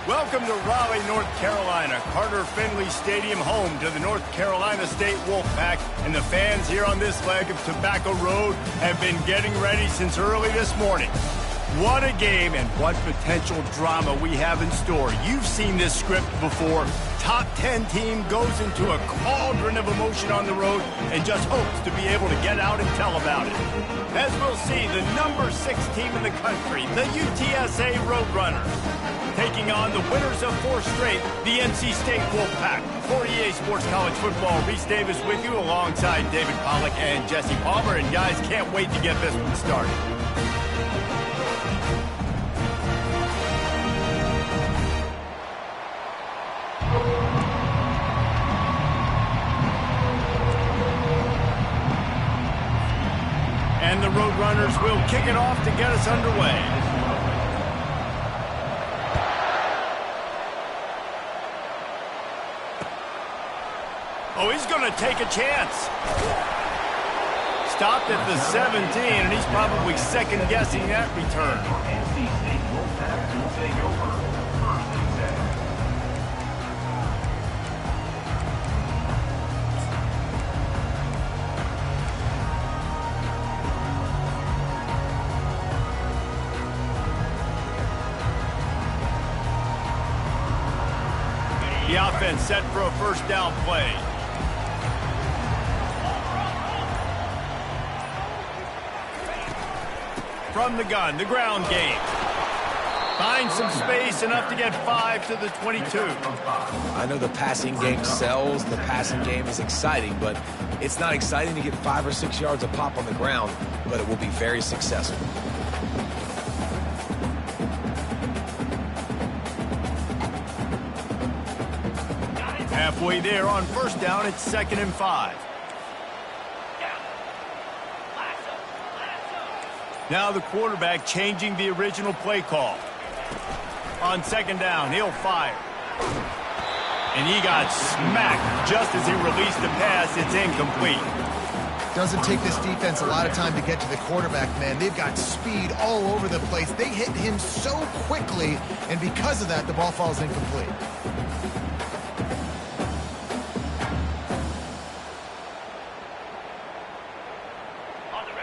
Welcome to Raleigh, North Carolina, Carter Finley Stadium, home to the North Carolina State Wolfpack, and the fans here on this leg of Tobacco Road have been getting ready since early this morning. What a game and what potential drama we have in store. You've seen this script before. Top 10 team goes into a cauldron of emotion on the road and just hopes to be able to get out and tell about it. As we'll see, the number 6 team in the country, the UTSA Roadrunners, taking on the winners of 4 straight, the NC State Wolfpack. For EA Sports College Football, Reese Davis with you alongside David Pollack and Jesse Palmer. And guys, can't wait to get this one started. And the Roadrunners will kick it off to get us underway. Oh, he's going to take a chance. Stopped at the 17, and he's probably second-guessing that return. The offense set for a first down play. From the gun, the ground game. Finds some space, enough to get 5 to the 22. I know the passing game sells, the passing game is exciting, but it's not exciting to get 5 or 6 yards of pop on the ground, but it will be very successful. Halfway there on first down, it's 2nd and 5. Now the quarterback changing the original play call. On 2nd down, he'll fire. And he got smacked just as he released the pass. It's incomplete. Doesn't take this defense a lot of time to get to the quarterback, man. They've got speed all over the place. They hit him so quickly, and because of that, the ball falls incomplete.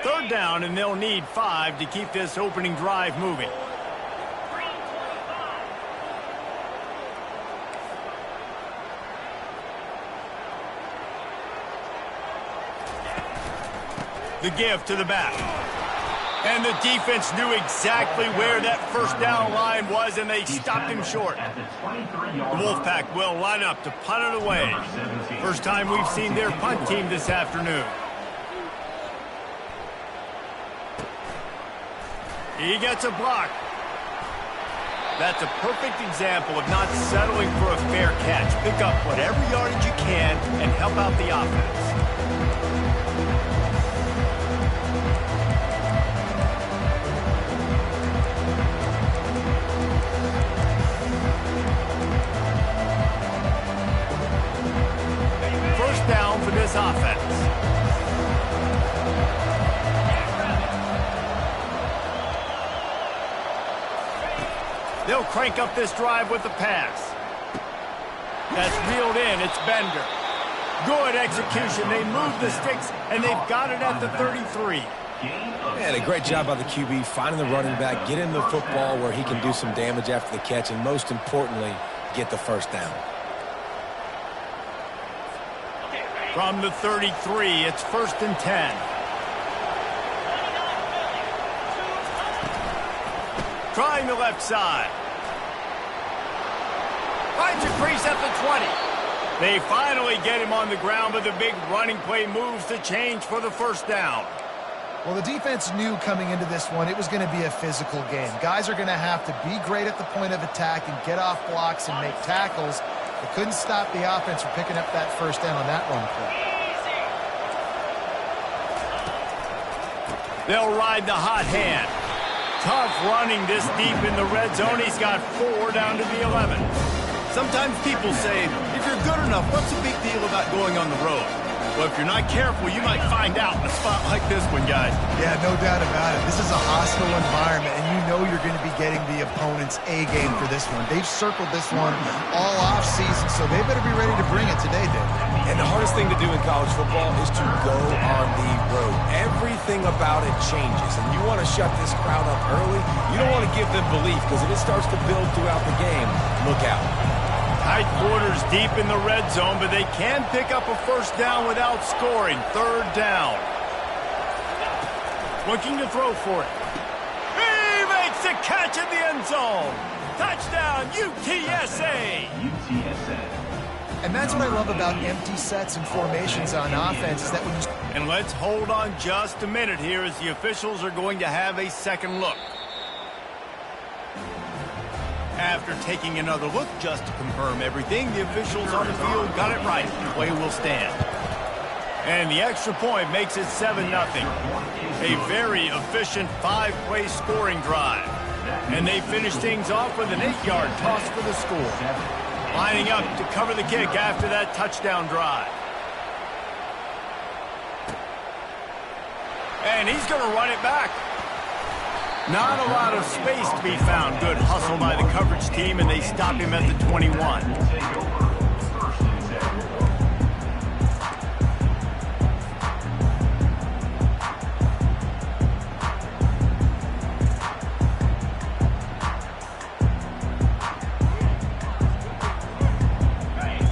Third down, and they'll need 5 to keep this opening drive moving. The give to the back. And the defense knew exactly where that first down line was, and they stopped him short. The Wolfpack will line up to punt it away. First time we've seen their punt team this afternoon. He gets a block. That's a perfect example of not settling for a fair catch. Pick up whatever yardage you can and help out the offense. First down for this offense. They'll crank up this drive with the pass. That's reeled in. It's Bender. Good execution. They move the sticks, and they've got it at the 33. And a great job by the QB, finding the running back, get him the football where he can do some damage after the catch, and most importantly, get the first down. From the 33, it's 1st and 10. Trying the left side. Finds a crease at the 20. They finally get him on the ground, but the big running play moves the change for the first down. Well, the defense knew coming into this one it was going to be a physical game. Guys are going to have to be great at the point of attack and get off blocks and make tackles. They couldn't stop the offense from picking up that first down on that run play. They'll ride the hot hand. Tough running this deep in the red zone. He's got 4 down to the 11. Sometimes people say, if you're good enough, what's the big deal about going on the road? Well, if you're not careful, you might find out in a spot like this one, guys. Yeah, no doubt about it. This is a hostile environment, and you know you're going to be getting the opponent's A game for this one. They've circled this one all off season, so they better be ready to bring it today, Dave. And the hardest thing to do in college football is to go on the road. Everything about it changes, and you want to shut this crowd up early. You don't want to give them belief, because if it starts to build throughout the game, look out. Tight quarters deep in the red zone, but they can pick up a first down without scoring. Third down. Looking to throw for it. He makes the catch in the end zone. Touchdown, UTSA. And that's what I love about empty sets and formations on offense is that when you... And let's hold on just a minute here as the officials are going to have a second look. After taking another look just to confirm everything, the officials on the field got it right. Play will stand. And the extra point makes it 7-0. A very efficient 5-play scoring drive. And they finish things off with an 8-yard toss for the score. Lining up to cover the kick after that touchdown drive. And he's going to run it back. Not a lot of space to be found. Good hustle by the coverage team, and they stop him at the 21.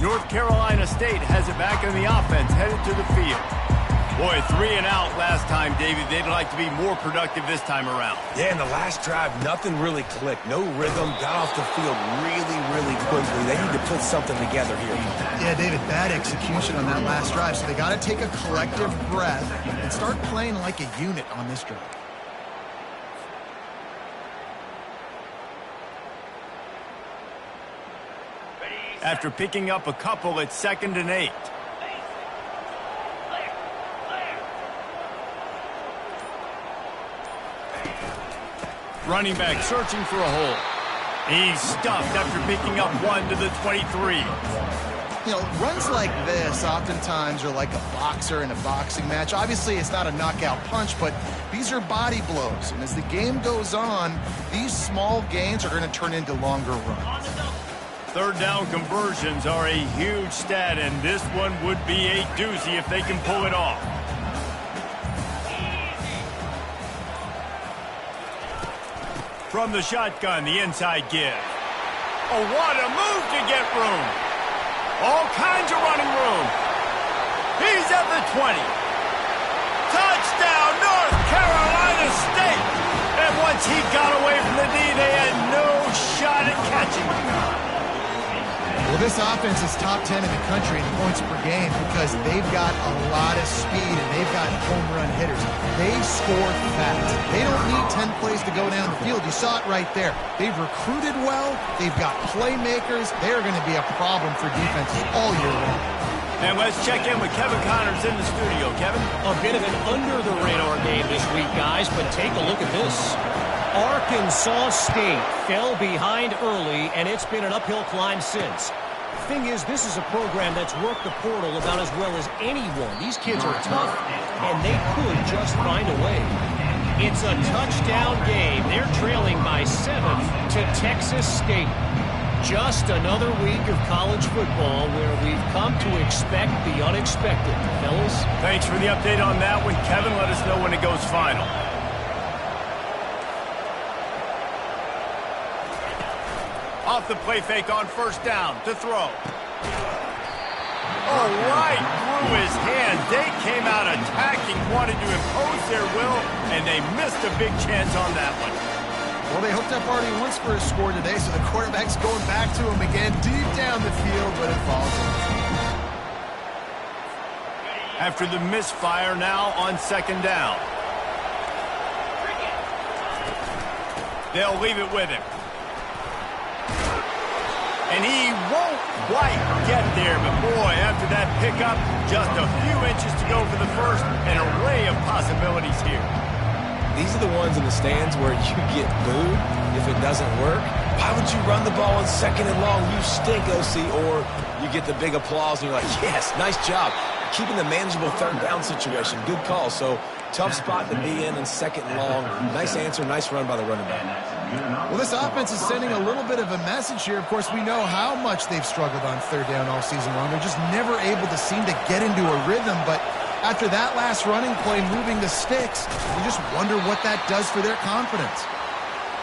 North Carolina State has it back in the offense, headed to the field. Boy, 3 and out last time, David. They'd like to be more productive this time around. Yeah, in the last drive, nothing really clicked. No rhythm, got off the field really quickly. They need to put something together here. Yeah, David, bad execution on that last drive, so they got to take a collective breath and start playing like a unit on this drive. After picking up a couple, it's 2nd and 8. Running back searching for a hole. He's stuffed after picking up one to the 23. You know, runs like this oftentimes are like a boxer in a boxing match. Obviously, it's not a knockout punch, but these are body blows. And as the game goes on, these small gains are going to turn into longer runs. Third down conversions are a huge stat, and this one would be a doozy if they can pull it off. From the shotgun, the inside give. Oh, what a move to get room. All kinds of running room. He's at the 20. Touchdown, North Carolina State. And once he got away from the knee, they had no shot at catching him. Well, this offense is top 10 in the country in points per game because they've got a lot of speed and they've got home run hitters. They score fast. They don't need 10 plays to go down the field. You saw it right there. They've recruited well. They've got playmakers. They're going to be a problem for defenses all year long. And let's check in with Kevin Connors in the studio. Kevin? A bit of an under-the-radar game this week, guys, but take a look at this. Arkansas State fell behind early, and it's been an uphill climb since. Thing is, this is a program that's worked the portal about as well as anyone. These kids are tough, and they could just find a way. It's a touchdown game. They're trailing by 7 to Texas State. Just another week of college football where we've come to expect the unexpected. Fellas? Thanks for the update on that one, Kevin. Let us know when it goes final. Off the play fake on first down to throw. Oh, right through his hand. They came out attacking, wanted to impose their will, and they missed a big chance on that one. Well, they hooked up already once for a score today, so the quarterback's going back to him again deep down the field, but it falls in. After the misfire now on second down. They'll leave it with him. And he won't quite get there, but boy, after that pickup, just a few inches to go for the first, an array of possibilities here. These are the ones in the stands where you get booed if it doesn't work. Why would you run the ball on second and long? You stink, OC. Or you get the big applause and you're like, yes, nice job. keeping the manageable third down situation. Good call. So tough spot to be in second and long. Nice answer, nice run by the running back. Well, this offense is sending a little bit of a message here. Of course, we know how much they've struggled on third down all season long. They're just never able to seem to get into a rhythm. But after that last running play, moving the sticks, you just wonder what that does for their confidence.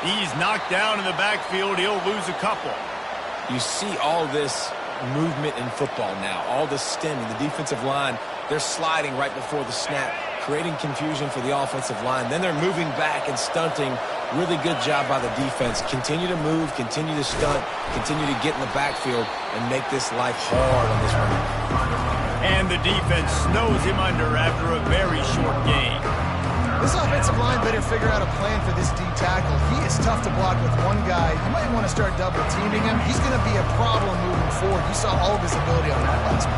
He's knocked down in the backfield. He'll lose a couple. You see all this movement in football now, all the stemming, the defensive line, they're sliding right before the snap, creating confusion for the offensive line. Then they're moving back and stunting. Really good job by the defense. Continue to move, continue to stunt, continue to get in the backfield and make this life hard on this running. And the defense snows him under after a very short gain. This offensive line better figure out a plan for this D tackle. He is tough to block with one guy. You might want to start double teaming him. He's going to be a problem moving forward. You saw all of his ability on that last one.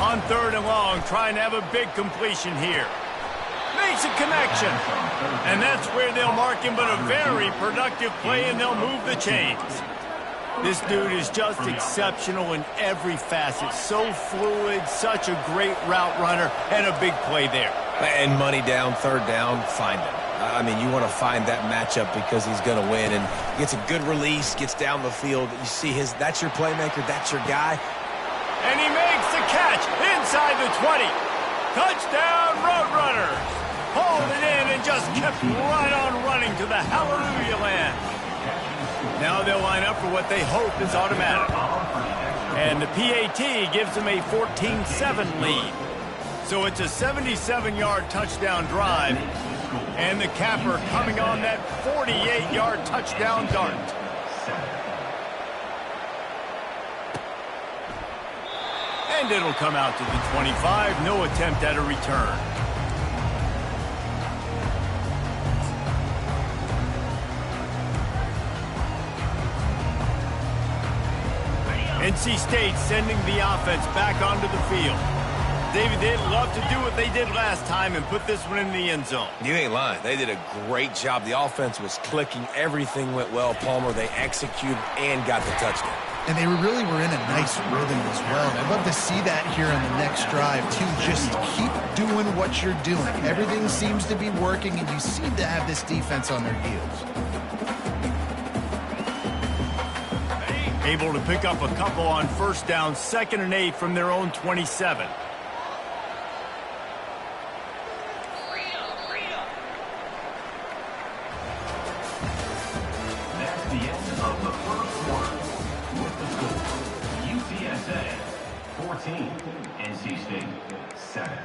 On third and long, trying to have a big completion here. Makes a connection. And that's where they'll mark him, but a very productive play, and they'll move the chains. This dude is just exceptional in every facet. So fluid, such a great route runner, and a big play there. And money down, third down, find him. I mean, you want to find that matchup because he's going to win. And gets a good release, gets down the field. You see that's your playmaker, that's your guy. And he makes the catch inside the 20. Touchdown, Roadrunners. Hauled it in and just kept right on running to the hallelujah land. Now they'll line up for what they hope is automatic. And the PAT gives them a 14-7 lead. So it's a 77-yard touchdown drive. And the capper coming on that 48-yard touchdown dart. And it'll come out to the 25. No attempt at a return. NC State sending the offense back onto the field. David, they'd love to do what they did last time and put this one in the end zone. You ain't lying. They did a great job. The offense was clicking. Everything went well, Palmer. They executed and got the touchdown. And they really were in a nice rhythm as well. And I'd love to see that here on the next drive, too. Just keep doing what you're doing. Everything seems to be working, and you seem to have this defense on their heels. Able to pick up a couple on first down, 2nd and 8 from their own 27. That's the end of the first quarter. With the score, UTSA 14, NC State 7.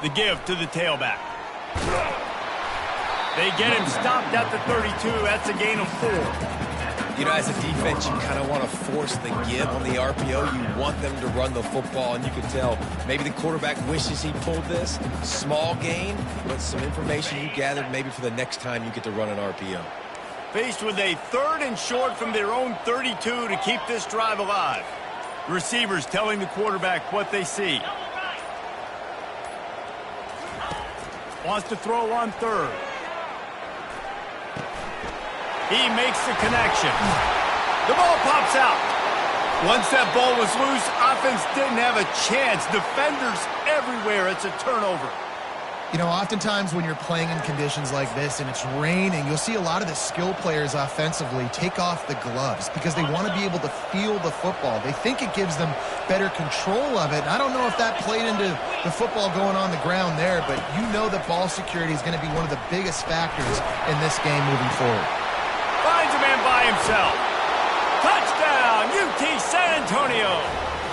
The give to the tailback. They get him stopped at the 32. That's a gain of 4. You know, as a defense, you kind of want to force the give on the RPO. You want them to run the football, and you can tell maybe the quarterback wishes he pulled this. Small gain, but some information you gathered maybe for the next time you get to run an RPO. Faced with a 3rd and short from their own 32 to keep this drive alive. Receivers telling the quarterback what they see. Wants to throw on 3rd. He makes the connection. The ball pops out. Once that ball was loose, offense didn't have a chance. Defenders everywhere. It's a turnover. You know, oftentimes when you're playing in conditions like this and it's raining, you'll see a lot of the skill players offensively take off the gloves because they want to be able to feel the football. They think it gives them better control of it. I don't know if that played into the football going on the ground there, but you know that ball security is going to be one of the biggest factors in this game moving forward. Finds a man by himself. Touchdown, UT San Antonio.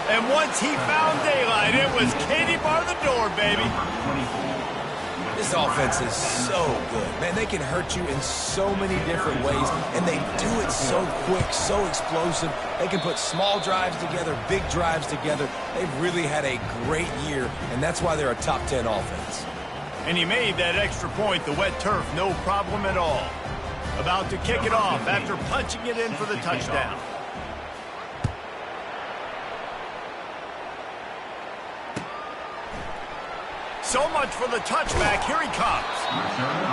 And once he found daylight, it was Katie bar the door, baby. This offense is so good. Man, they can hurt you in so many different ways, and they do it so quick, so explosive. They can put small drives together, big drives together. They've really had a great year, and that's why they're a top 10 offense. And he made that extra point, the wet turf, no problem at all. About to kick it off after punching it in for the touchdown. So much for the touchback. Here he comes.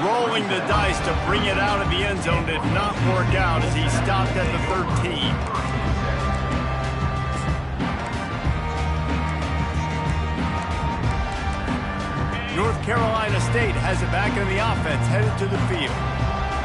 Rolling the dice to bring it out of the end zone did not work out as he stopped at the 13. North Carolina State has it back in the offense, headed to the field.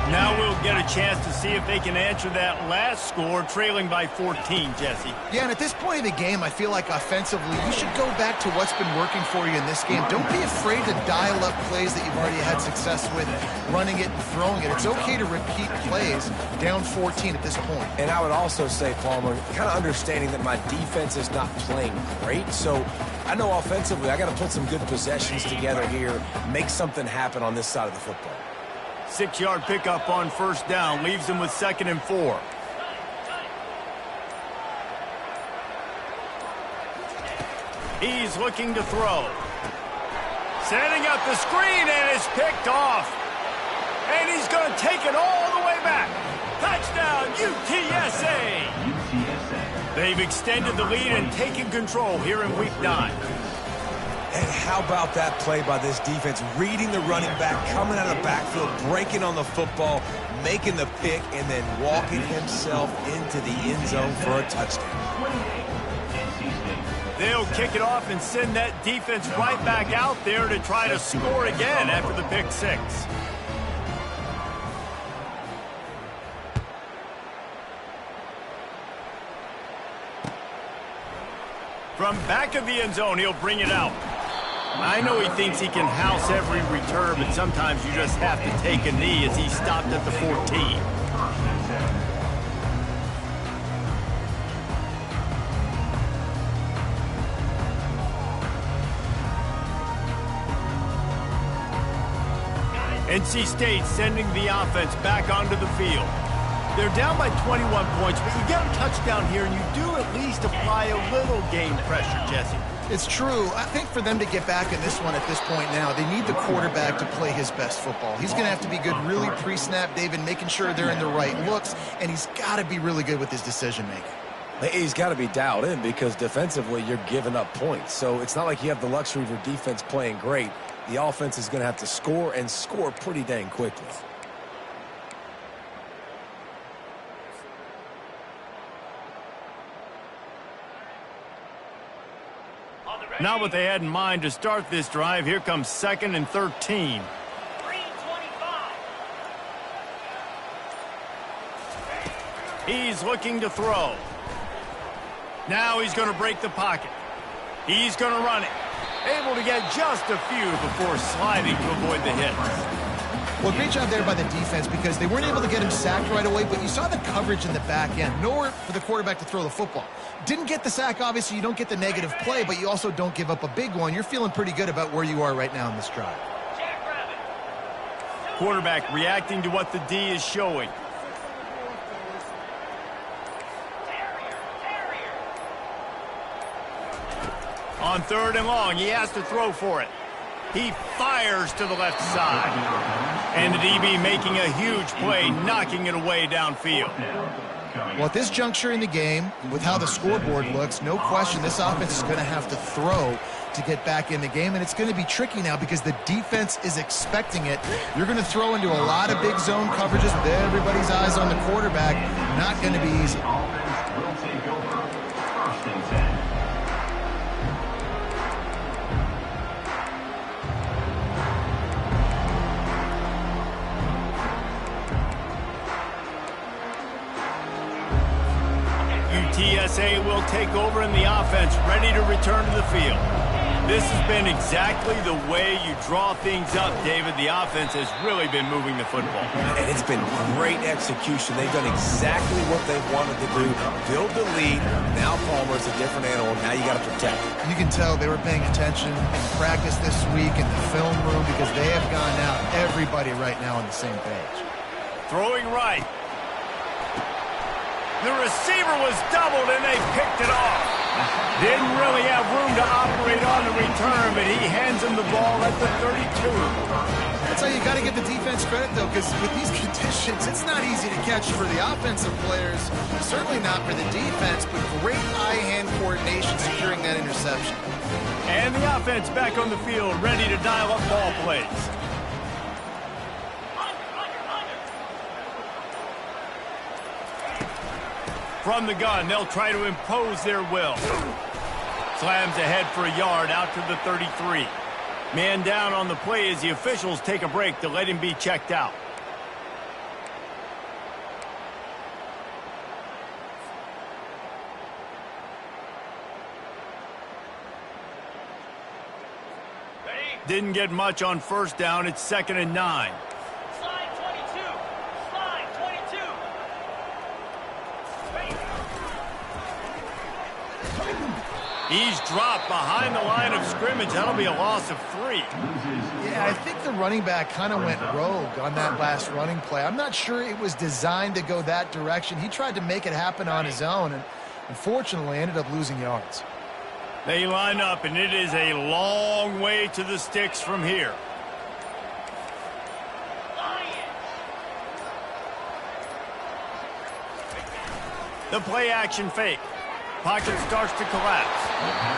Now we'll get a chance to see if they can answer that last score, trailing by 14, Jesse. Yeah, and at this point of the game, I feel like offensively, you should go back to what's been working for you in this game. Don't be afraid to dial up plays that you've already had success with, running it and throwing it. It's okay to repeat plays down 14 at this point. And I would also say, Palmer, kind of understanding that my defense is not playing great, so I know offensively I got to put some good possessions together here, make something happen on this side of the football. 6-yard pickup on first down, leaves him with 2nd and 4. He's looking to throw. Setting up the screen, and it's picked off. And he's going to take it all the way back. Touchdown, UTSA! They've extended the lead and taken control here in Week 9. And how about that play by this defense? Reading the running back, coming out of the backfield, breaking on the football, making the pick, and then walking himself into the end zone for a touchdown. They'll kick it off and send that defense right back out there to try to score again after the pick 6. From back of the end zone, he'll bring it out. I know he thinks he can house every return, but sometimes you just have to take a knee as he stopped at the 14. NC State sending the offense back onto the field. They're down by 21 points, but you get a touchdown here, and you do at least apply a little game pressure, Jesse. It's true. I think for them to get back in this one at this point now, they need the quarterback to play his best football. He's going to have to be good really pre-snap, David, making sure they're in the right looks, and he's got to be really good with his decision-making. He's got to be dialed in because defensively you're giving up points. So it's not like you have the luxury of your defense playing great. The offense is going to have to score and score pretty dang quickly. Not what they had in mind to start this drive. Here comes 2nd and 13. He's looking to throw. Now he's going to break the pocket. He's going to run it. Able to get just a few before sliding to avoid the hits. Well, great job there by the defense because they weren't able to get him sacked right away, but you saw the coverage in the back end. Nowhere for the quarterback to throw the football. Didn't get the sack, obviously. You don't get the negative play, but you also don't give up a big one. You're feeling pretty good about where you are right now in this drive. Quarterback reacting to what the D is showing. On 3rd and long, he has to throw for it. He fires to the left side. And the DB making a huge play, knocking it away downfield. Well, at this juncture in the game, with how the scoreboard looks, no question this offense is going to have to throw to get back in the game, and it's going to be tricky now because the defense is expecting it. You're going to throw into a lot of big zone coverages with everybody's eyes on the quarterback. Not going to be easy. UTSA will take over in the offense, ready to return to the field. This has been exactly the way you draw things up, David. The offense has really been moving the football. And it's been great execution. They've done exactly what they wanted to do. Build the lead. Now Palmer's a different animal. Now you got to protect it. You can tell they were paying attention in practice this week in the film room because they have gone out, everybody right now on the same page. Throwing right. The receiver was doubled and they picked it off. Didn't really have room to operate on the return, but he hands him the ball at the 32. That's how you got to give the defense credit, though, because with these conditions, it's not easy to catch for the offensive players, certainly not for the defense, but great eye-hand coordination securing that interception. And the offense back on the field, ready to dial up ball plays. From the gun, they'll try to impose their will. Slams ahead for a yard out to the 33. Man down on the play as the officials take a break to let him be checked out. Didn't get much on first down. It's 2nd and 9. Slide 22. Slide 22. He's dropped behind the line of scrimmage. That'll be a loss of 3. Yeah, I think the running back kind of went rogue on that last running play. I'm not sure it was designed to go that direction. He tried to make it happen on his own and unfortunately ended up losing yards. They line up, and it is a long way to the sticks from here. The play action fake. Pocket starts to collapse.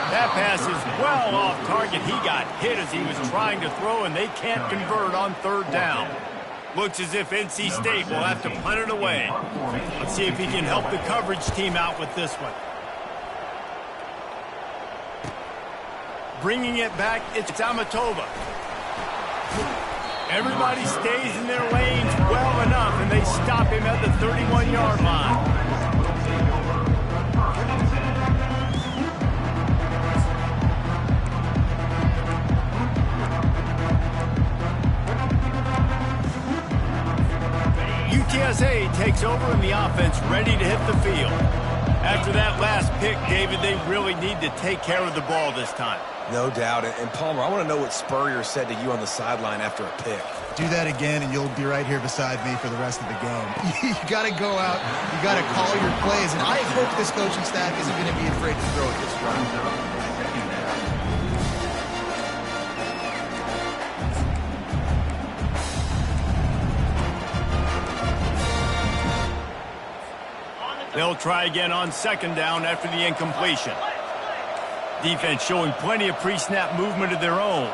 That pass is well off target. He got hit as he was trying to throw, and they can't convert on 3rd down. Looks as if NC State will have to punt it away. Let's see if he can help the coverage team out with this one. Bringing it back, it's Amatova. Everybody stays in their lanes well enough, and they stop him at the 31-yard line. UTSA takes over and the offense ready to hit the field. After that last pick, David, they really need to take care of the ball this time. No doubt. And Palmer, I want to know what Spurrier said to you on the sideline after a pick. Do that again, and you'll be right here beside me for the rest of the game. You got to go out. You got to call your plays, and I hope this coaching staff isn't going to be afraid to throw it this run. They'll try again on 2nd down after the incompletion. Defense showing plenty of pre-snap movement of their own.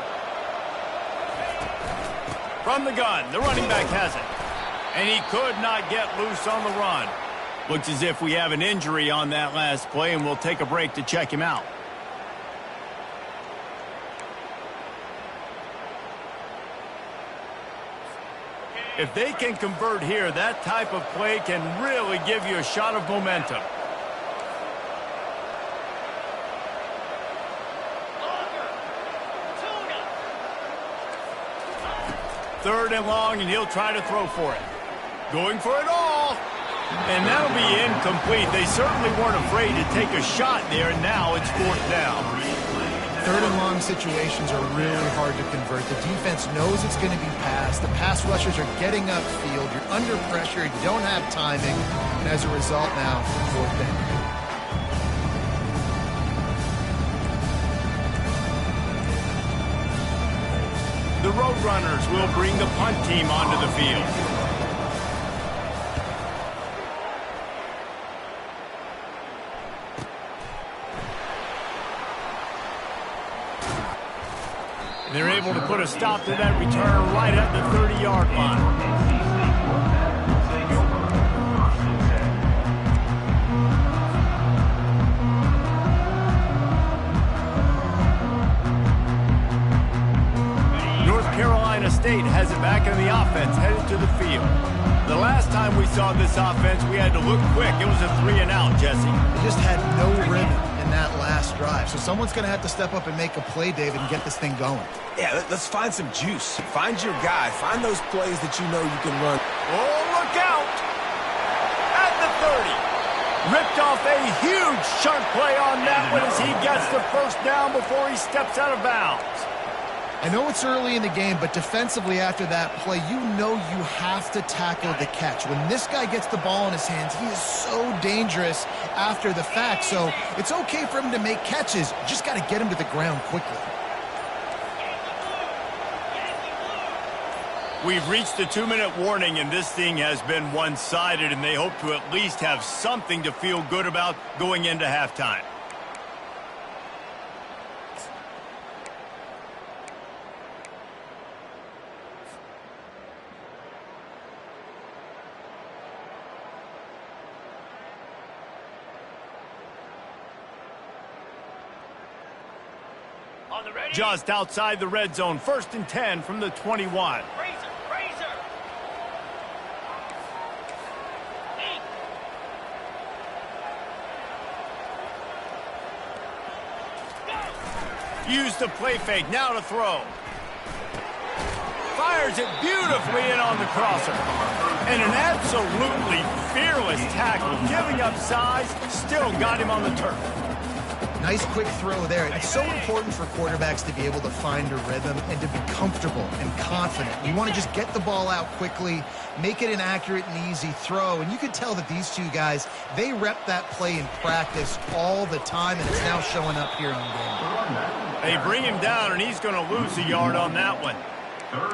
From the gun, the running back has it. And he could not get loose on the run. Looks as if we have an injury on that last play, and we'll take a break to check him out. If they can convert here, that type of play can really give you a shot of momentum. Third and long, and he'll try to throw for it. Going for it all. And that'll be incomplete. They certainly weren't afraid to take a shot there, and now it's 4th down. 3rd and long situations are really hard to convert. The defense knows it's going to be passed. The pass rushers are getting upfield. You're under pressure. You don't have timing. And as a result now, 4th down. The Roadrunners will bring the punt team onto the field. They're able to put a stop to that return right at the 30-yard line. North Carolina State has it back in the offense, headed to the field. The last time we saw this offense, we had to look quick. It was a 3-and-out, Jesse. They just had no rhythm. And in that last drive. So someone's going to have to step up and make a play, David, and get this thing going. Yeah, let's find some juice. Find your guy. Find those plays that you know you can run. Oh, look out! At the 30. Ripped off a huge chunk play on that one as he gets the first down before he steps out of bounds. I know it's early in the game, but defensively after that play, you know you have to tackle the catch. When this guy gets the ball in his hands, he is so dangerous after the fact. So it's okay for him to make catches. You just got to get him to the ground quickly. We've reached the 2-minute warning, and this thing has been one-sided, and they hope to at least have something to feel good about going into halftime. On the ready. Just outside the red zone, 1st and 10 from the 21. Razor. Eight. Use the play fake, now to throw. Fires it beautifully in on the crosser. And an absolutely fearless tackle, giving up size, still got him on the turf. Nice quick throw there. It's so important for quarterbacks to be able to find a rhythm and to be comfortable and confident. You want to just get the ball out quickly, make it an accurate and easy throw. And you can tell that these two guys, they rep that play in practice all the time, and it's now showing up here on game. They bring him down, and he's going to lose a yard on that one.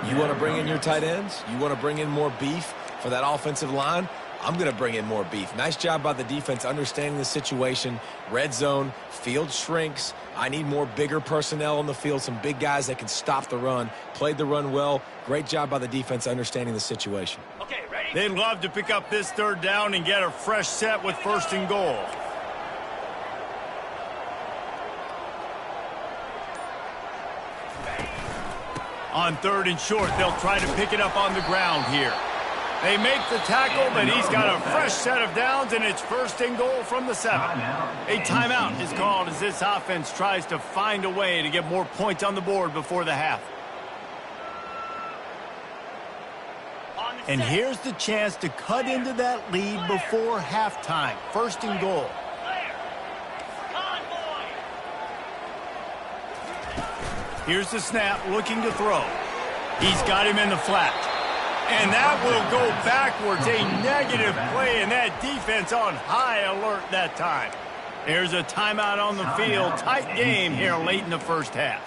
You want to bring in your tight ends? You want to bring in more beef for that offensive line? I'm going to bring in more beef. Nice job by the defense understanding the situation. Red zone, field shrinks. I need more bigger personnel on the field, some big guys that can stop the run. Played the run well. Great job by the defense understanding the situation. Okay, ready? They'd love to pick up this 3rd down and get a fresh set with 1st and goal. On 3rd and short, they'll try to pick it up on the ground here. They make the tackle, but he's got a fresh set of downs, and it's 1st and goal from the 7. A timeout is called as this offense tries to find a way to get more points on the board before the half. And here's the chance to cut into that lead before halftime. 1st and goal. Here's the snap, looking to throw. He's got him in the flat. And that will go backwards. A negative play, and that defense on high alert that time. There's a timeout on the field. Tight game here late in the 1st half.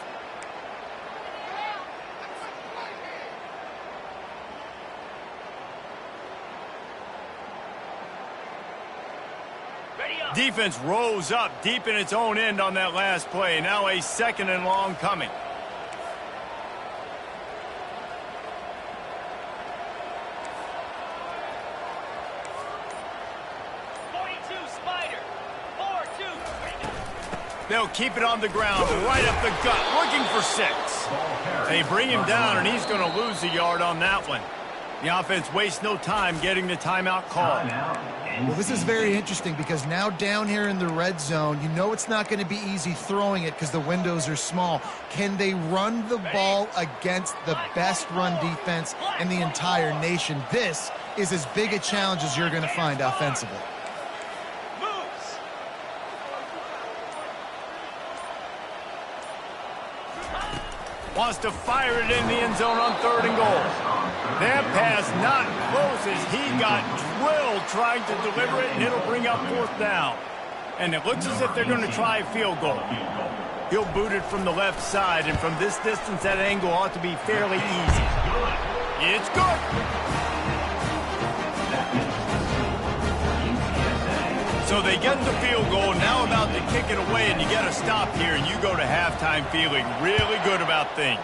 Defense rose up deep in its own end on that last play. Now a 2nd and long coming. They'll keep it on the ground, right up the gut, looking for 6. They bring him down, and he's going to lose a yard on that one. The offense wastes no time getting the timeout called. Well, this is very interesting because now down here in the red zone, you know it's not going to be easy throwing it because the windows are small. Can they run the ball against the best run defense in the entire nation? This is as big a challenge as you're going to find offensively. Wants to fire it in the end zone on 3rd and goal. That pass not close as he got drilled trying to deliver it, and it'll bring up 4th down. And it looks as if they're going to try a field goal. He'll boot it from the left side, and from this distance, that angle ought to be fairly easy. It's good. So they get the field goal, now about to kick it away, and you get a stop here, and you go to halftime feeling really good about things.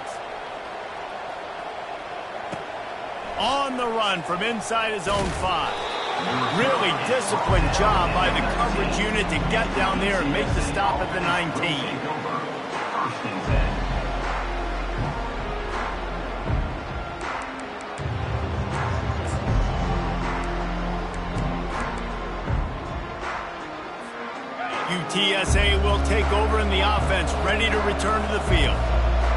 On the run from inside his own 5. Really disciplined job by the coverage unit to get down there and make the stop at the 19. You UTSA will take over in the offense, ready to return to the field.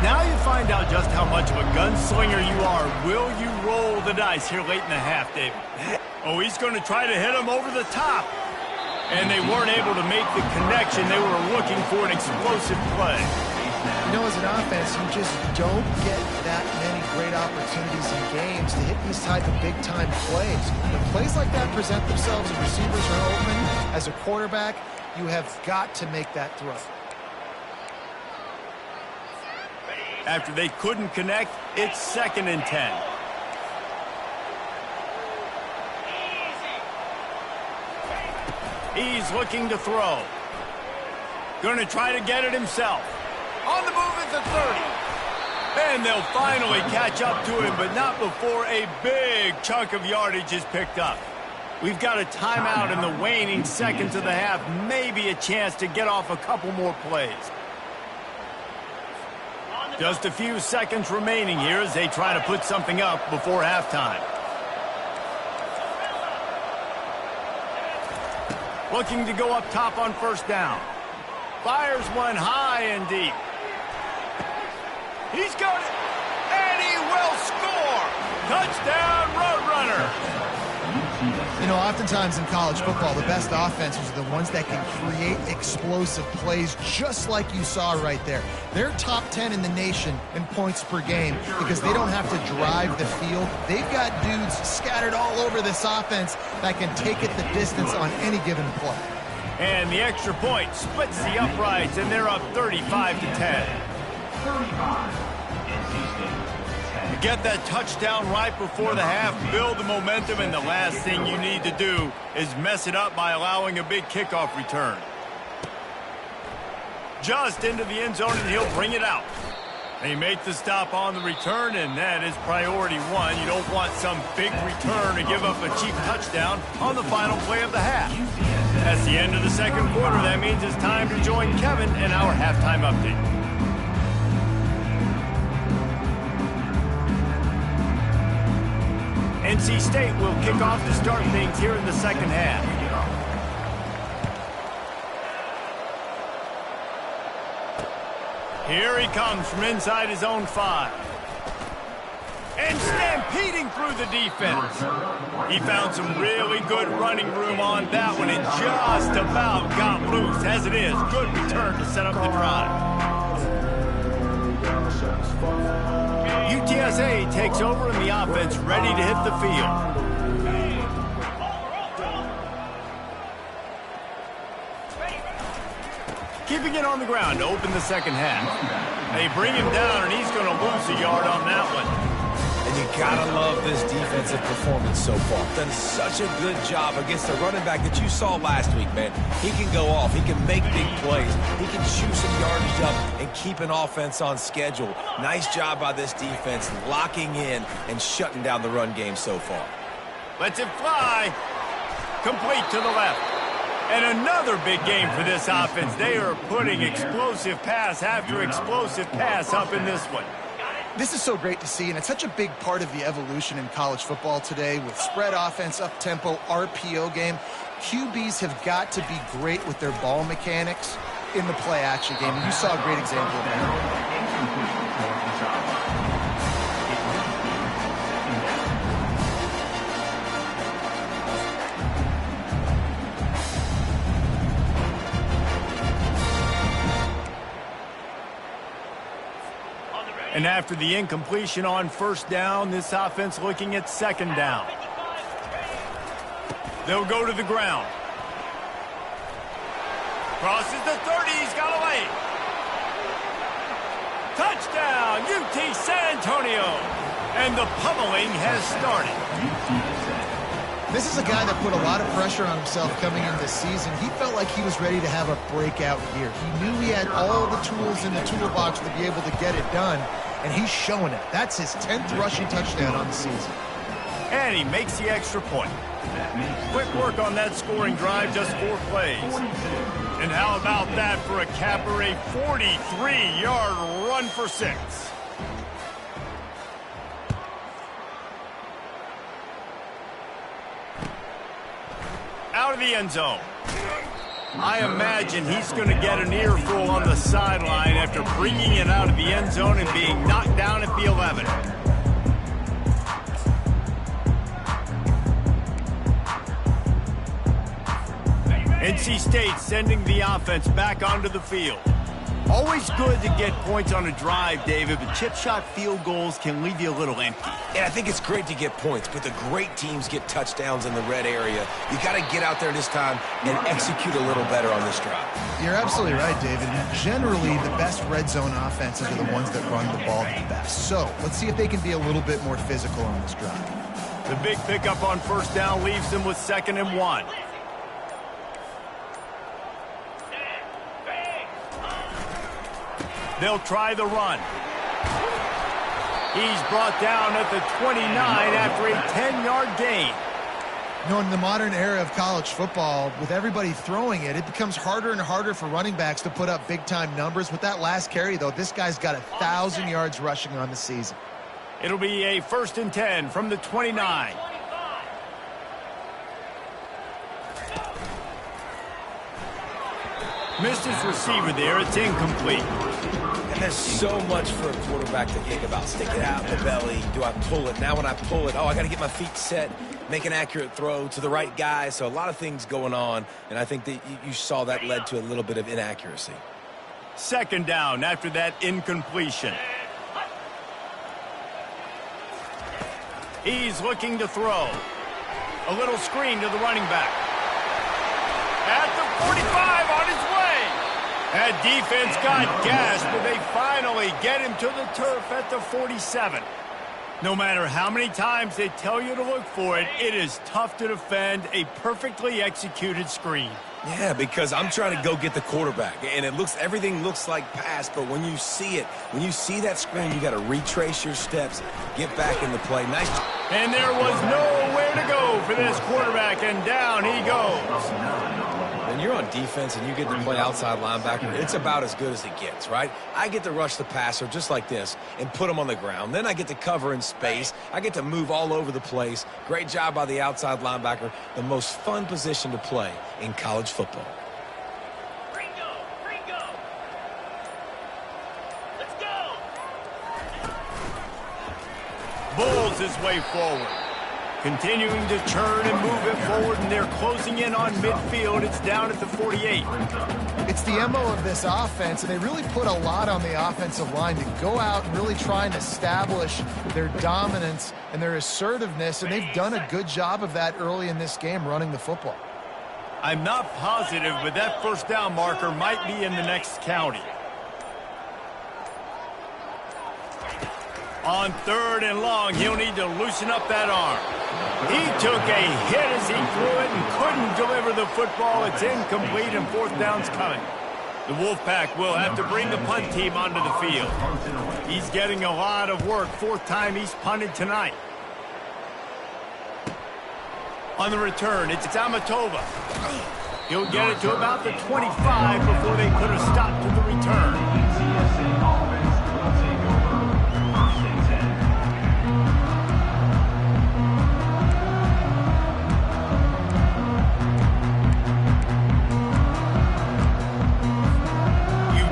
Now you find out just how much of a gunslinger you are. Will you roll the dice here late in the half, David? Oh, he's going to try to hit him over the top. And they weren't able to make the connection. They were looking for an explosive play. You know, as an offense, you just don't get that many great opportunities in games to hit these type of big-time plays. When plays like that present themselves and receivers are open, as a quarterback, you have got to make that throw. After they couldn't connect, it's 2nd and 10. He's looking to throw. Going to try to get it himself. On the move at the 30. And they'll finally catch up to him, but not before a big chunk of yardage is picked up. We've got a timeout in the waning seconds of the half. Maybe a chance to get off a couple more plays. Just a few seconds remaining here as they try to put something up before halftime. Looking to go up top on 1st down. Fires one high and deep. He's got it, and he will score! Touchdown, Roadrunner! You know, oftentimes in college football, the best offenses are the ones that can create explosive plays, just like you saw right there. They're top 10 in the nation in points per game because they don't have to drive the field. They've got dudes scattered all over this offense that can take it the distance on any given play. And the extra point splits the uprights, and they're up 35-10. 35, NC State. Get that touchdown right before the half, build the momentum, and the last thing you need to do is mess it up by allowing a big kickoff return. Just into the end zone, and he'll bring it out. They make the stop on the return, and that is priority one. You don't want some big return to give up a cheap touchdown on the final play of the half. That's the end of the 2nd quarter. That means it's time to join Kevin in our halftime update. NC State will kick off to start things here in the 2nd half. Here he comes from inside his own 5. And stampeding through the defense. He found some really good running room on that one and just about got loose. As it is, good return to set up the drive. UTSA takes over in the offense, ready to hit the field. Keeping it on the ground to open the 2nd half. They bring him down, and he's going to lose a yard on that one. And you gotta love this defensive performance so far. Done such a good job against the running back that you saw last week, man. He can go off. He can make big plays. He can shoot some yardage up and keep an offense on schedule. Nice job by this defense locking in and shutting down the run game so far. Lets it fly. Complete to the left. And another big game for this offense. They are putting explosive pass after explosive pass up in this one. This is so great to see, and it's such a big part of the evolution in college football today with spread offense, up-tempo, RPO game. QBs have got to be great with their ball mechanics in the play-action game, and you saw a great example of that. And after the incompletion on 1st down, this offense looking at 2nd down. They'll go to the ground. Crosses the 30, he's got away. Touchdown, UT San Antonio. And the pummeling has started. This is a guy that put a lot of pressure on himself coming into this season. He felt like he was ready to have a breakout year. He knew he had all the tools in the toolbox to be able to get it done, and he's showing it. That's his 10th rushing touchdown on the season. And he makes the extra point. Quick work on that scoring drive, just 4 plays. And how about that for a capper, a 43-yard run for 6. Out of the end zone. I imagine he's going to get an earful on the sideline after bringing it out of the end zone and being knocked down at the 11. NC State sending the offense back onto the field. Always good to get points on a drive, David, but chip shot field goals can leave you a little empty. And I think it's great to get points, but the great teams get touchdowns in the red area. You got to get out there this time and execute a little better on this drive. You're absolutely right, David. Generally, the best red zone offenses are the ones that run the ball the best. So let's see if they can be a little bit more physical on this drive. The big pickup on first down leaves them with 2nd and 1. They'll try the run. He's brought down at the 29 after a 10-yard gain. You know, in the modern era of college football, with everybody throwing it, it becomes harder and harder for running backs to put up big-time numbers. With that last carry, though, this guy's got 1,000 yards rushing on the season. It'll be a 1st and 10 from the 29. Missed his receiver there. It's incomplete. And there's so much for a quarterback to think about. Stick it out in the belly. Do I pull it? Now when I pull it, I got to get my feet set, make an accurate throw to the right guy. So a lot of things going on, and I think that you saw that led to a little bit of inaccuracy. 2nd down after that incompletion. He's looking to throw. A little screen to the running back. At the 45 on his way. That defense got gashed, but they finally get him to the turf at the 47. No matter how many times they tell you to look for it, it is tough to defend a perfectly executed screen. Yeah, because I'm trying to go get the quarterback, and everything looks like pass, but when you see it, when you see that screen, you got to retrace your steps, get back in the play. Nice. And there was nowhere to go for this quarterback, and down he goes. When you're on defense and you get to play outside linebacker, it's about as good as it gets, right? I get to rush the passer just like this and put him on the ground. Then I get to cover in space. I get to move all over the place. Great job by the outside linebacker. The most fun position to play in college football. Ringo. Let's go. Bulls his way forward. Continuing to churn and move it forward, and they're closing in on midfield. It's down at the 48. It's the MO of this offense, and they really put a lot on the offensive line to go out and really try and establish their dominance and their assertiveness, and they've done a good job of that early in this game running the football. I'm not positive, but that first down marker might be in the next county. On 3rd and long, he'll need to loosen up that arm. He took a hit as he threw it and couldn't deliver the football. It's incomplete and 4th down's coming. The Wolfpack will have to bring the punt team onto the field. He's getting a lot of work. 4th time he's punted tonight. On the return, it's Amatova. He'll get it to about the 25 before they put a stop to the return.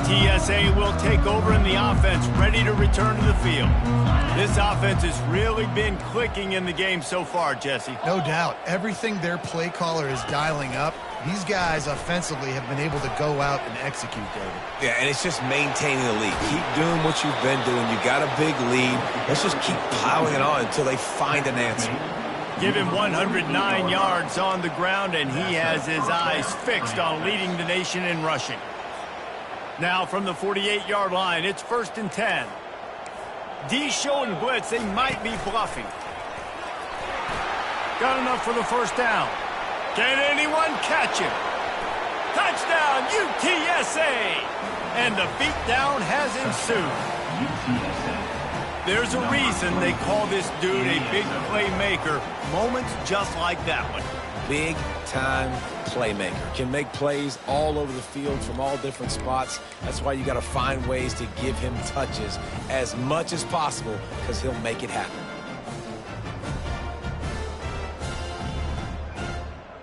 UTSA will take over in the offense, ready to return to the field. This offense has really been clicking in the game so far, Jesse. No doubt. Everything their play caller is dialing up, these guys offensively have been able to go out and execute, David. Yeah, and it's just maintaining the lead. Keep doing what you've been doing. You got a big lead. Let's just keep piling it on until they find an answer. Give him 109 yards on the ground, and he has his eyes fixed on leading the nation in rushing. Now from the 48-yard line, it's 1st and 10. D showing blitz. They might be bluffing. Got enough for the first down. Can anyone catch him? Touchdown, UTSA! And the beatdown has ensued. There's a reason they call this dude a big playmaker. Moments just like that one. Big-time playmaker. Can make plays all over the field from all different spots. That's why you got to find ways to give him touches as much as possible because he'll make it happen.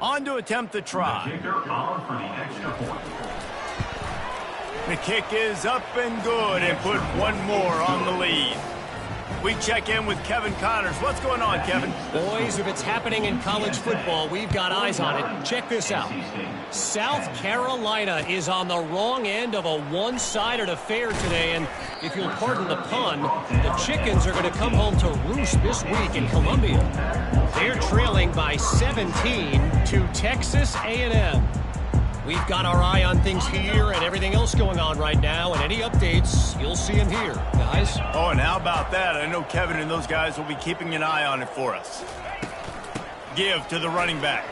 On to attempt the try. The kicker on for the extra point. The kick is up and good and put one more on the lead. We check in with Kevin Connors. What's going on, Kevin? Boys, if it's happening in college football, we've got eyes on it. Check this out. South Carolina is on the wrong end of a one-sided affair today, and if you'll pardon the pun, the Chickens are going to come home to roost this week in Columbia. They're trailing by 17 to Texas A&M. We've got our eye on things here and everything else going on right now, and any updates, you'll see them here, guys. Oh, and how about that? I know Kevin and those guys will be keeping an eye on it for us. Give to the running back.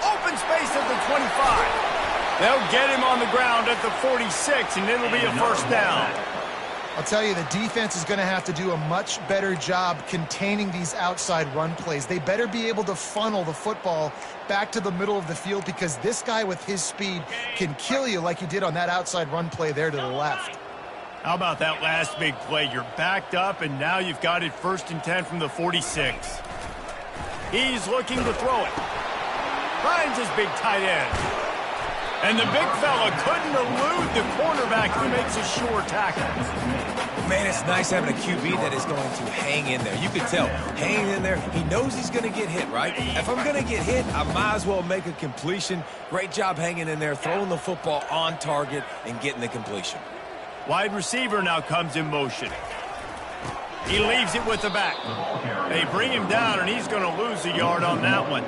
Open space at the 25. They'll get him on the ground at the 46, and it'll be a first down. I'll tell you, the defense is going to have to do a much better job containing these outside run plays. They better be able to funnel the football back to the middle of the field, because this guy with his speed can kill you like he did on that outside run play there to the left. How about that last big play? You're backed up, and now you've got it 1st and 10 from the 46. He's looking to throw it. Finds his big tight end. And the big fella couldn't elude the cornerback who makes a sure tackle. Man, it's nice having a QB that is going to hang in there. You can tell, hanging in there, he knows he's going to get hit, right? If I'm going to get hit, I might as well make a completion. Great job hanging in there, throwing the football on target and getting the completion. Wide receiver now comes in motion. He leaves it with the back. They bring him down, and he's going to lose a yard on that one.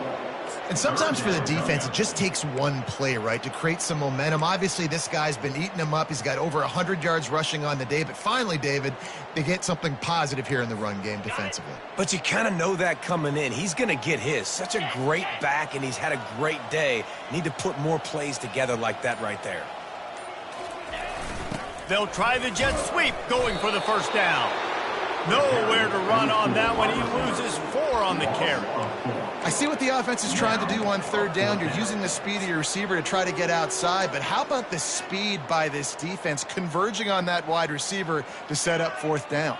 And sometimes for the defense, it just takes one play, right, to create some momentum. Obviously, this guy's been eating him up. He's got over 100 yards rushing on the day. But finally, David, they get something positive here in the run game defensively. But you kind of know that coming in. He's going to get his. Such a great back, and he's had a great day. Need to put more plays together like that right there. They'll try the jet sweep, going for the first down. Nowhere to run on that one. He loses 4 on the carry. I see what the offense is trying to do on 3rd down. You're using the speed of your receiver to try to get outside, but how about the speed by this defense converging on that wide receiver to set up 4th down?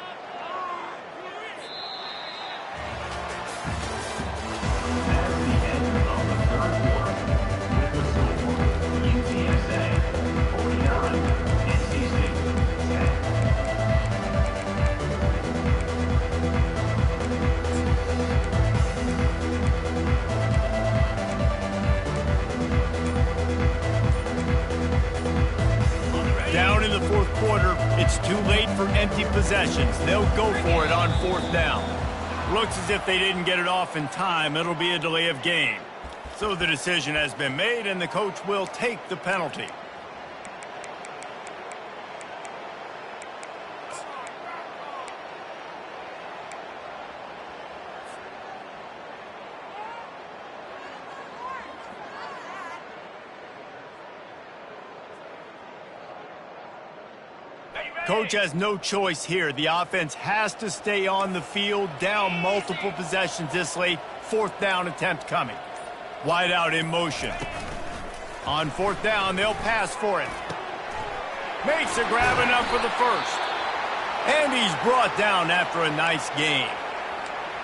Down in the 4th quarter, it's too late for empty possessions. They'll go for it on 4th down. Looks as if they didn't get it off in time. It'll be a delay of game. So the decision has been made, and the coach will take the penalty. Coach has no choice here. The offense has to stay on the field, down multiple possessions this late. 4th down attempt coming. Wide out in motion. On 4th down, they'll pass for it. Makes a grab enough for the first. And he's brought down after a nice gain.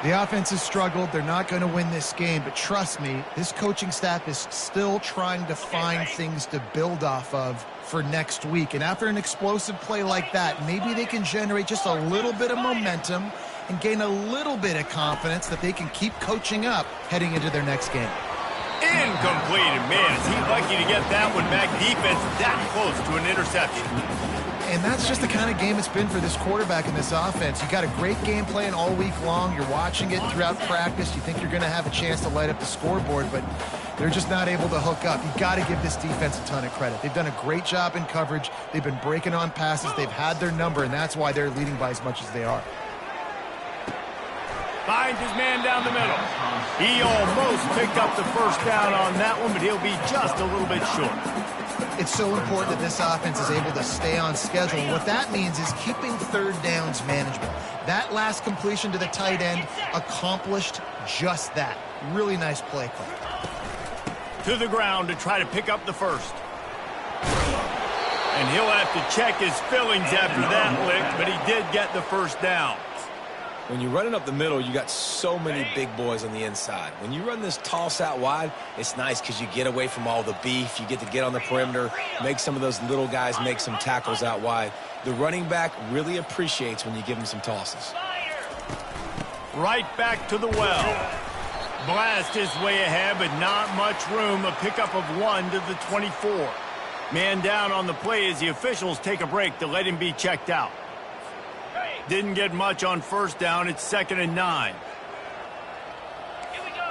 The offense has struggled. They're not going to win this game, but trust me, this coaching staff is still trying to find things to build off of for next week. And after an explosive play like that, maybe they can generate just a little bit of momentum and gain a little bit of confidence that they can keep coaching up heading into their next game. Incomplete, and man, is he lucky to get that one back. Defense that close to an interception. And that's just the kind of game it's been for this quarterback and this offense. You got a great game plan all week long. You're watching it throughout practice. You think you're going to have a chance to light up the scoreboard, but they're just not able to hook up. You've got to give this defense a ton of credit. They've done a great job in coverage. They've been breaking on passes. They've had their number, and that's why they're leading by as much as they are. Finds his man down the middle. He almost picked up the first down on that one, but he'll be just a little bit short. It's so important that this offense is able to stay on schedule. And what that means is keeping 3rd downs manageable. That last completion to the tight end accomplished just that. Really nice play call. To the ground to try to pick up the first. And he'll have to check his fillings after that lick, but he did get the first down. When you're running up the middle, you got so many big boys on the inside. When you run this toss out wide, it's nice because you get away from all the beef. You get to get on the perimeter, make some of those little guys make some tackles out wide. The running back really appreciates when you give him some tosses. Right back to the well. Blast his way ahead, but not much room. A pickup of 1 to the 24. Man down on the play as the officials take a break to let him be checked out. Didn't get much on first down. It's 2nd and 9. Here we go.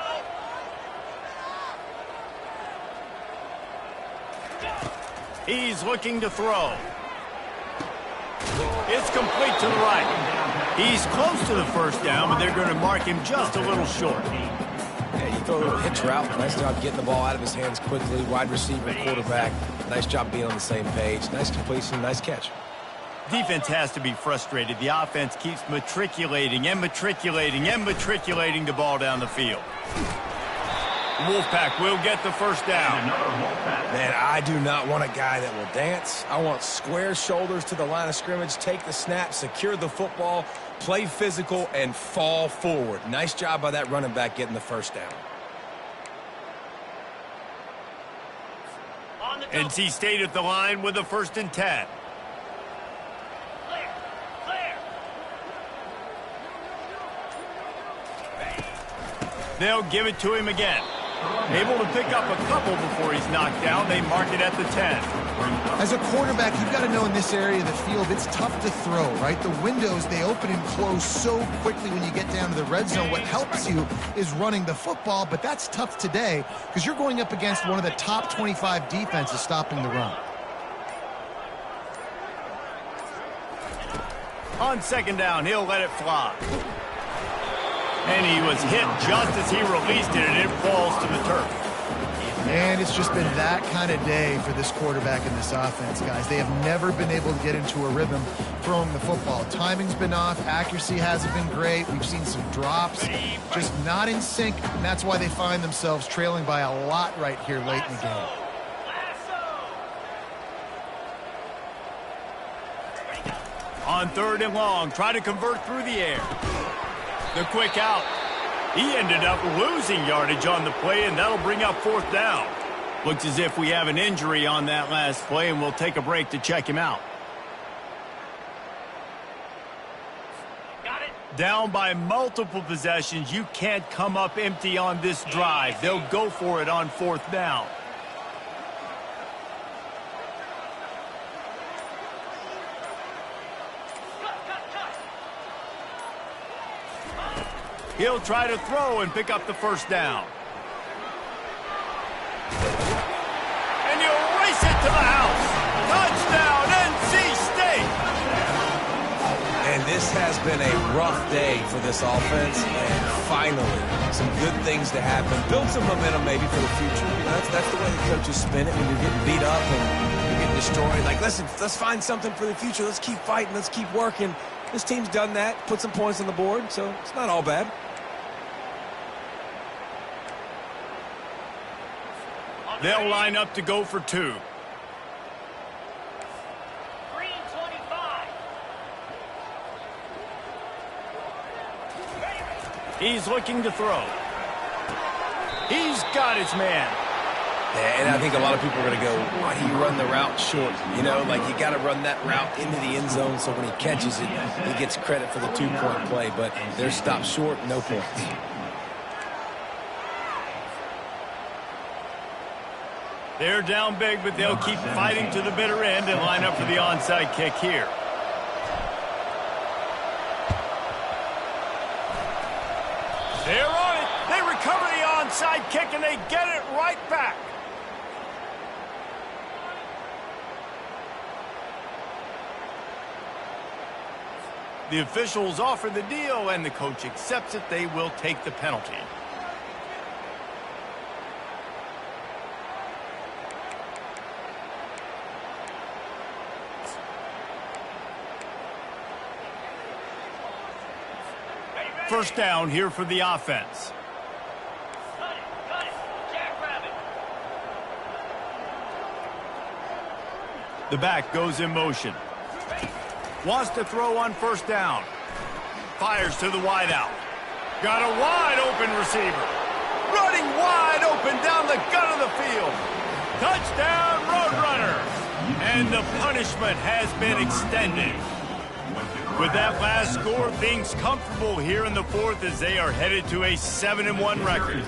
He's looking to throw. It's complete to the right. He's close to the first down, but they're going to mark him just a little short. Yeah, you throw a little hitch route. Nice job getting the ball out of his hands quickly. Wide receiver, quarterback. Nice job being on the same page. Nice completion, nice catch. Defense has to be frustrated. The offense keeps matriculating and matriculating and matriculating the ball down the field. Wolfpack will get the first down. Man, I do not want a guy that will dance. I want square shoulders to the line of scrimmage, take the snap, secure the football, play physical, and fall forward. Nice job by that running back getting the first down. NC State at the line with a 1st and 10. They'll give it to him again. Able to pick up a couple before he's knocked down. They mark it at the 10. As a quarterback, you've got to know in this area of the field, it's tough to throw, right? The windows, they open and close so quickly when you get down to the red zone. What helps you is running the football, but that's tough today because you're going up against one of the top 25 defenses stopping the run. On 2nd down, he'll let it fly. And he was hit just as he released it, and it falls to the turf. And it's just been that kind of day for this quarterback in this offense, guys. They have never been able to get into a rhythm throwing the football. Timing's been off. Accuracy hasn't been great. We've seen some drops. Just not in sync, and that's why they find themselves trailing by a lot right here late in the game. On 3rd and long, try to convert through the air. The quick out. He ended up losing yardage on the play, and that'll bring up 4th down. Looks as if we have an injury on that last play, and we'll take a break to check him out. Got it. Down by multiple possessions, you can't come up empty on this drive. They'll go for it on 4th down. He'll try to throw and pick up the 1st down. And he'll race it to the house. Touchdown, NC State. And this has been a rough day for this offense, and finally, some good things to happen. Build some momentum maybe for the future. You know, that's the way the coaches spin it when you're getting beat up and you're getting destroyed. Like, listen, let's find something for the future. Let's keep fighting. Let's keep working. This team's done that, put some points on the board, so it's not all bad. They'll line up to go for 2. Green 25. He's looking to throw. He's got his man. Yeah, and I think a lot of people are going to go, why do you run the route short? You know, like you got to run that route into the end zone so when he catches it, he gets credit for the 2-point play. But they're stopped short, no points. They're down big, but they'll keep fighting to the bitter end and line up for the onside kick here. They're on it. They recover the onside kick, and they get it right back. The officials offer the deal, and the coach accepts it. They will take the penalty. First down here for the offense. Cut it, Jackrabbit. The back goes in motion. Wants to throw on 1st down. Fires to the wide out. Got a wide open receiver. Running wide open down the gut of the field. Touchdown, Roadrunner. And the punishment has been extended. With that last score, things comfortable here in the fourth as they are headed to a 7-1 record.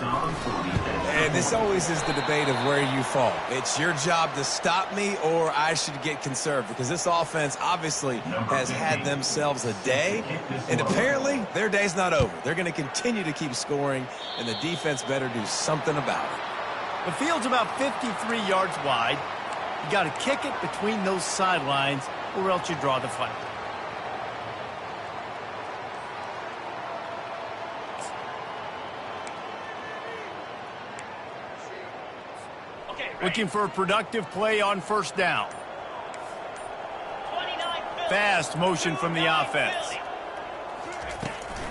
And this always is the debate of where you fall. It's your job to stop me or I should get conserved, because this offense obviously has had themselves a day, and apparently their day's not over. They're going to continue to keep scoring, and the defense better do something about it. The field's about 53 yards wide. You got to kick it between those sidelines or else you draw the flag. Looking for a productive play on first down. Fast motion from the offense.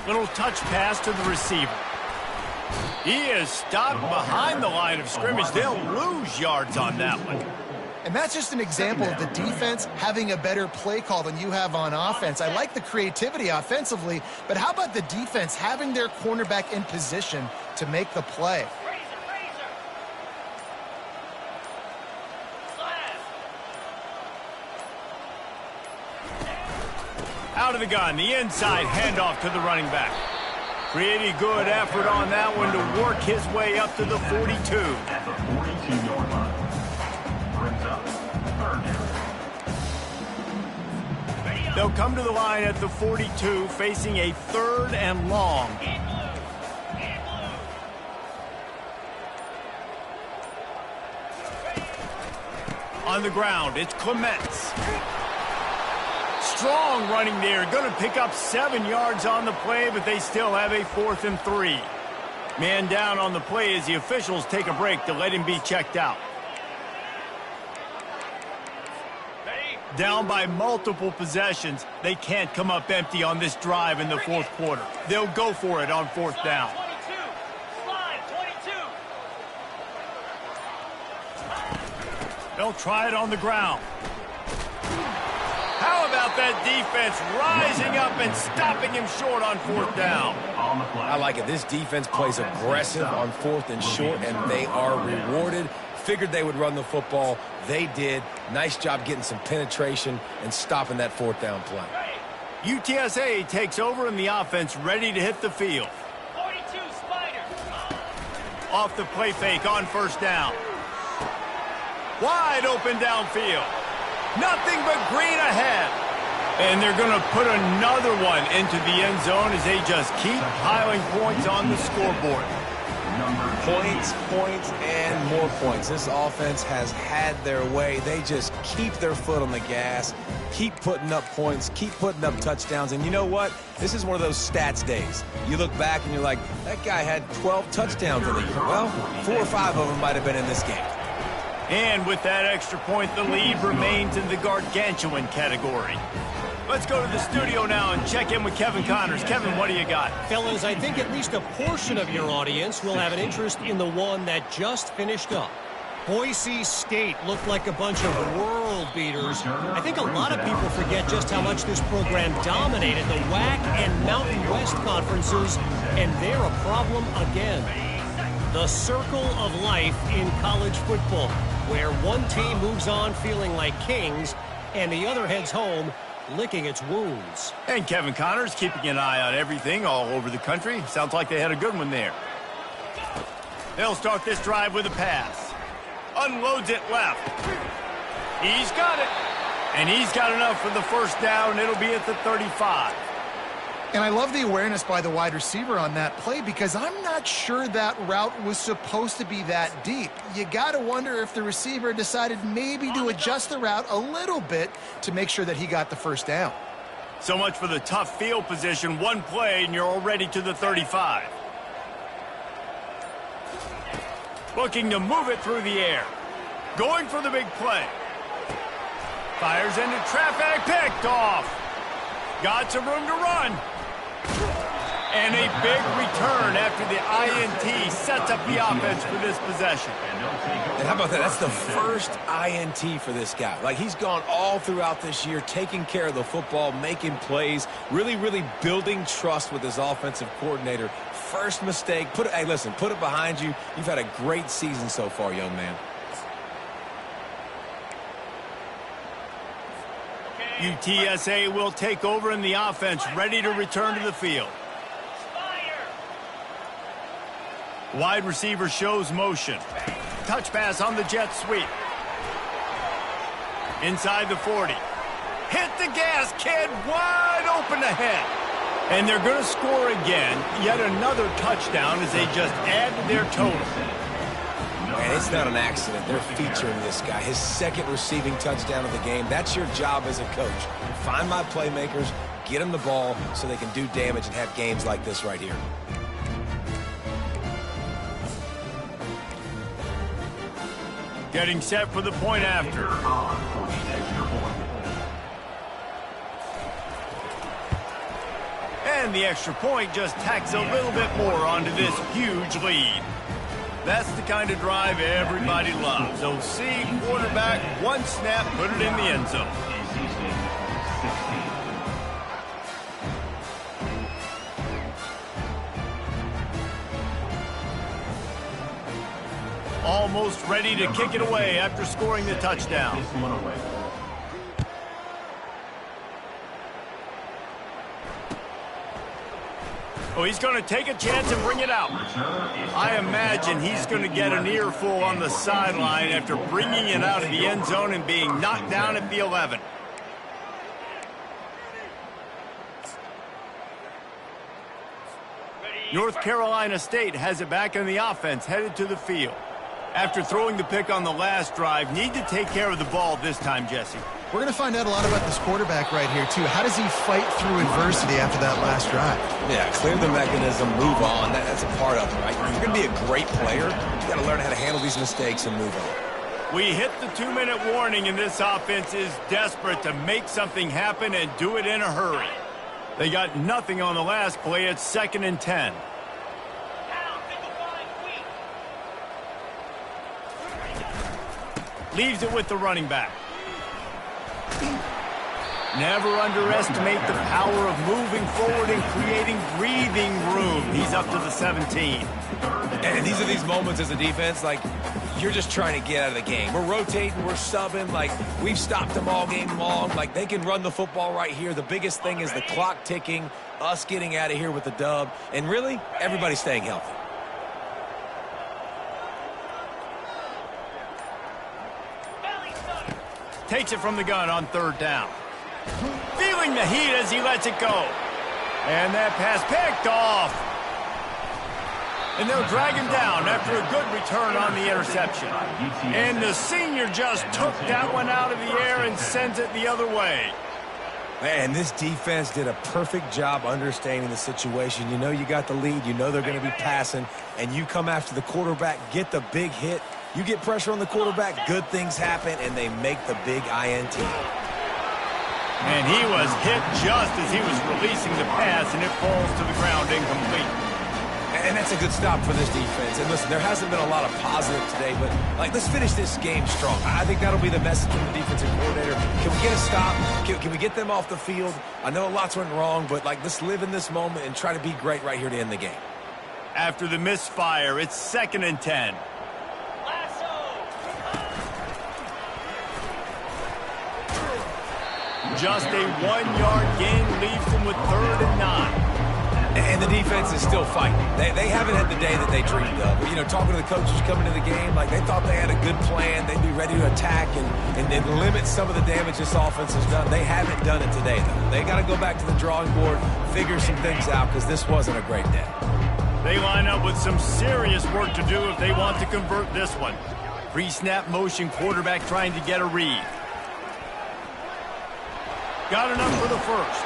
Little touch pass to the receiver. He is stopped behind the line of scrimmage. They'll lose yards on that one. And that's just an example of the defense having a better play call than you have on offense. I like the creativity offensively, but how about the defense having their cornerback in position to make the play? Out of the gun, the inside handoff to the running back. Pretty good effort on that one to work his way up to the 42. At the 42-yard line. Brings up third down. They'll come to the line at the 42, facing a 3rd and long. On the ground, it's Clements. Strong running there. Going to pick up 7 yards on the play, but they still have a 4th and 3. Man down on the play as the officials take a break to let him be checked out. Down by multiple possessions, they can't come up empty on this drive in the 4th quarter. They'll go for it on 4th down. They'll try it on the ground. How about that defense rising up and stopping him short on 4th down? I like it. This defense plays aggressive on 4th and short, and they are rewarded. Figured they would run the football. They did. Nice job getting some penetration and stopping that 4th down play. UTSA takes over and the offense ready to hit the field. 42 Spider. Off the play fake on 1st down. Wide open downfield. Nothing but green ahead. And they're going to put another one into the end zone as they just keep piling points on the scoreboard. Points, points, and more points. This offense has had their way. They just keep their foot on the gas, keep putting up points, keep putting up touchdowns. And you know what? This is one of those stats days. You look back and you're like, that guy had 12 touchdowns in the year. Well, 4 or 5 of them might have been in this game. And with that extra point, the lead remains in the gargantuan category. Let's go to the studio now and check in with Kevin Connors. Kevin, what do you got? Fellas, I think at least a portion of your audience will have an interest in the one that just finished up. Boise State looked like a bunch of world beaters. I think a lot of people forget just how much this program dominated the WAC and Mountain West conferences, and they're a problem again. The circle of life in college football, where one team moves on feeling like kings and the other heads home licking its wounds. And Kevin Connors keeping an eye on everything all over the country. Sounds like they had a good one there. They'll start this drive with a pass. Unloads it left. He's got it. And he's got enough for the 1st down. It'll be at the 35. And I love the awareness by the wide receiver on that play because I'm not sure that route was supposed to be that deep. You got to wonder if the receiver decided maybe to adjust the route a little bit to make sure that he got the 1st down. So much for the tough field position. One play and you're already to the 35. Looking to move it through the air. Going for the big play. Fires into traffic. Picked off. Got some room to run. And a big return after the INT sets up the offense for this possession. And how about that? That's the first INT for this guy. Like, he's gone all throughout this year, taking care of the football, making plays, really, really building trust with his offensive coordinator. First mistake. Hey, listen, put it behind you. You've had a great season so far, young man. UTSA will take over in the offense, ready to return to the field. Wide receiver shows motion. Touch pass on the jet sweep. Inside the 40. Hit the gas, kid. Wide open ahead. And they're going to score again. Yet another touchdown as they just add to their total. And it's not an accident. They're featuring this guy. His second receiving touchdown of the game. That's your job as a coach. Find my playmakers, get them the ball so they can do damage and have games like this right here. Getting set for the point after. And the extra point just tacks a little bit more onto this huge lead. That's the kind of drive everybody loves. OC, quarterback, one snap, put it in the end zone. Almost ready to kick it away after scoring the touchdown. Oh, he's going to take a chance and bring it out. I imagine he's going to get an earful on the sideline after bringing it out of the end zone and being knocked down at the 11. North Carolina State has it back in the offense, headed to the field. After throwing the pick on the last drive, need to take care of the ball this time, Jesse. We're going to find out a lot about this quarterback right here, too. How does he fight through adversity after that last drive? Yeah, clear the mechanism, move on. That's a part of it, right? If you're going to be a great player, you got to learn how to handle these mistakes and move on. We hit the 2-minute warning, and this offense is desperate to make something happen and do it in a hurry. They got nothing on the last play. It's 2nd and 10. Leaves it with the running back. Never underestimate the power of moving forward and creating breathing room. He's up to the 17. And these are these moments as a defense, like, you're just trying to get out of the game. We're rotating, we're subbing, like, we've stopped them all game long. Like, they can run the football right here. The biggest thing is the clock ticking, us getting out of here with the dub, and really, everybody staying healthy. Takes it from the gun on 3rd down. Feeling the heat as he lets it go. And that pass picked off. And they'll drag him down after a good return on the interception. And the senior just took that one out of the air and sends it the other way. Man, this defense did a perfect job understanding the situation. You know you got the lead. You know they're going to be passing. And you come after the quarterback, get the big hit. You get pressure on the quarterback, good things happen, and they make the big INT. And he was hit just as he was releasing the pass, and it falls to the ground incomplete. And that's a good stop for this defense. And listen, there hasn't been a lot of positive today, but, like, let's finish this game strong. I think that'll be the message from the defensive coordinator. Can we get a stop? Can we get them off the field? I know lots went wrong, but, like, let's live in this moment and try to be great right here to end the game. After the misfire, it's 2nd and 10. Just a 1-yard gain leaves them with 3rd and 9. And the defense is still fighting. They haven't had the day that they dreamed of. You know, talking to the coaches coming to the game, like, they thought they had a good plan. They'd be ready to attack and limit some of the damage this offense has done. They haven't done it today, though. They got to go back to the drawing board, figure some things out, because this wasn't a great day. They line up with some serious work to do if they want to convert this one. Pre-snap motion, quarterback trying to get a read. Got enough for the first.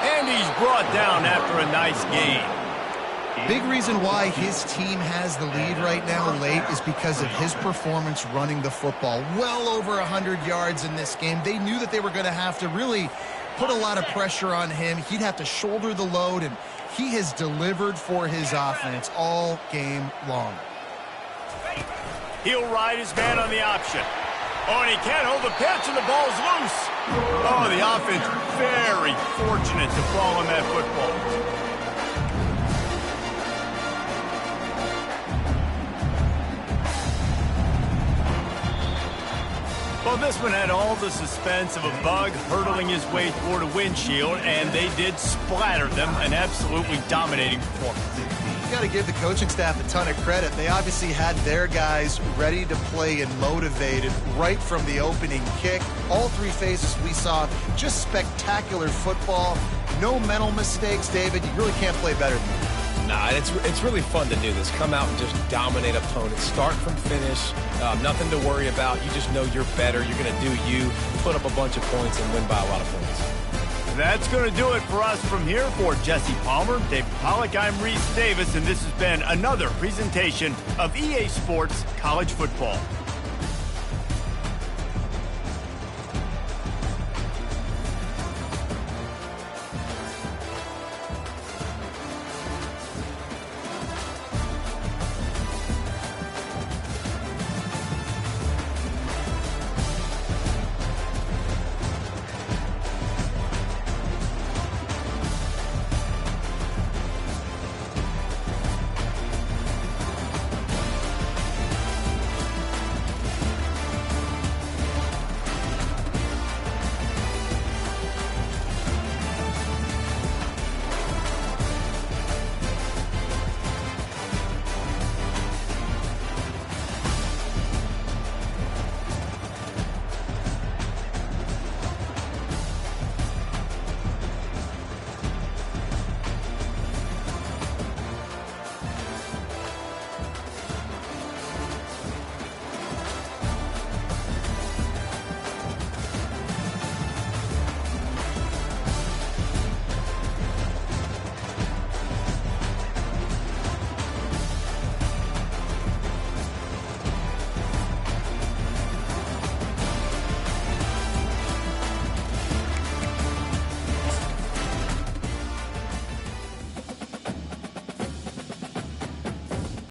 And he's brought down after a nice gain. Big reason why his team has the lead right now late is because of his performance running the football. Well over 100 yards in this game. They knew that they were going to have to really put a lot of pressure on him. He'd have to shoulder the load, and he has delivered for his offense all game long. He'll ride his man on the option. Oh, and he can't hold the pitch, and the ball's loose. Oh, the offense very fortunate to fall on that football. Well, this one had all the suspense of a bug hurtling his way toward a windshield, and they did splatter them. An absolutely dominating performance. You got to give the coaching staff a ton of credit. They obviously had their guys ready to play and motivated right from the opening kick. All three phases we saw, just spectacular football. No mental mistakes, David. You really can't play better than that. Nah, it's really fun to do this. Come out and just dominate opponents. Start from finish. Nothing to worry about. You just know you're better. You're going to do you, put up a bunch of points, and win by a lot of points. That's going to do it for us from here. For Jesse Palmer, David Pollack, I'm Reese Davis, and this has been another presentation of EA Sports College Football.